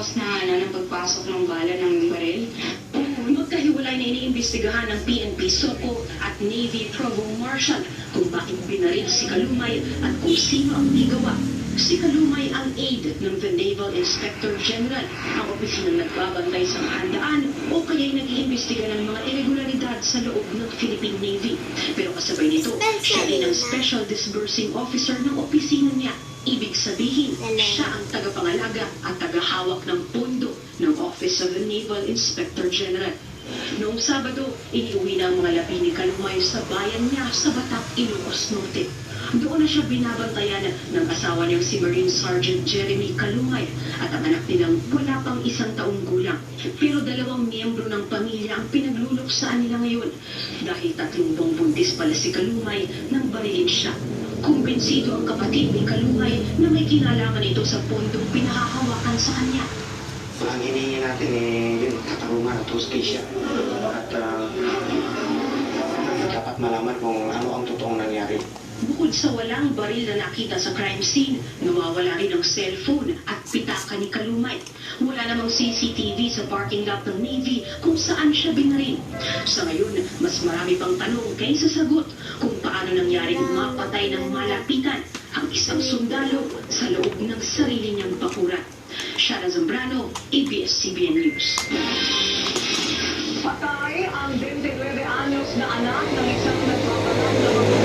cause na ng pagpasok ng bala ng baril? Magkahiwalay na iniimbestigahan ng PNP SOCO at Navy Provo Marshal kung bakit binaril si Kalumay at kung sino ang ligawa. Si Kalumay ang aide ng the Naval Inspector General, ang opisinang nagbabantay sa handaan o kaya'y nag-iimbestiga ng mga irregularidad sa loob ng Philippine Navy. Pero kasabay nito, siya rin ang Special Disbursing Officer ng opisina niya. Ibig sabihin, siya ang tagapangalaga at tagahawak ng pondo ng Office of the Naval Inspector General. Noong Sabado, iniuwi na ang mga labi ni Kalumay sa bayan niya sa Batac, Ilocos Norte. Doon na siya binabantayan ng asawa niyang si Marine Sergeant Jeremy Kalumay at ang anak nilang wala pang 1 taong gulang. Pero 2 miyembro ng pamilya ang pinagluluksaan nila ngayon dahil 3 buwang buntis pala si Kalumay nang barilin siya. Kumbinsido ang kapatid ni Kalumay na may kinalaman ito sa pondong pinahahawakan sa kanya. Ang hinihingi natin yun, katarungan at hustisya. At dapat malaman kung ano ang totoong nangyari. Bukod sa walang baril na nakita sa crime scene, nawawala rin ang cellphone at pitaka ni Kalumay. Wala namang CCTV sa parking lot ng Navy kung saan siya binaril. Sa ngayon, mas marami pang tanong kaysa sagot kung paano nangyaring mapatay ng malapitan ang isang sundalo sa loob ng sarili niyang bakuran. Shara Zambrano, ABS-CBN News. Patay ang 29 anyos na anak ng isang nagpapalang na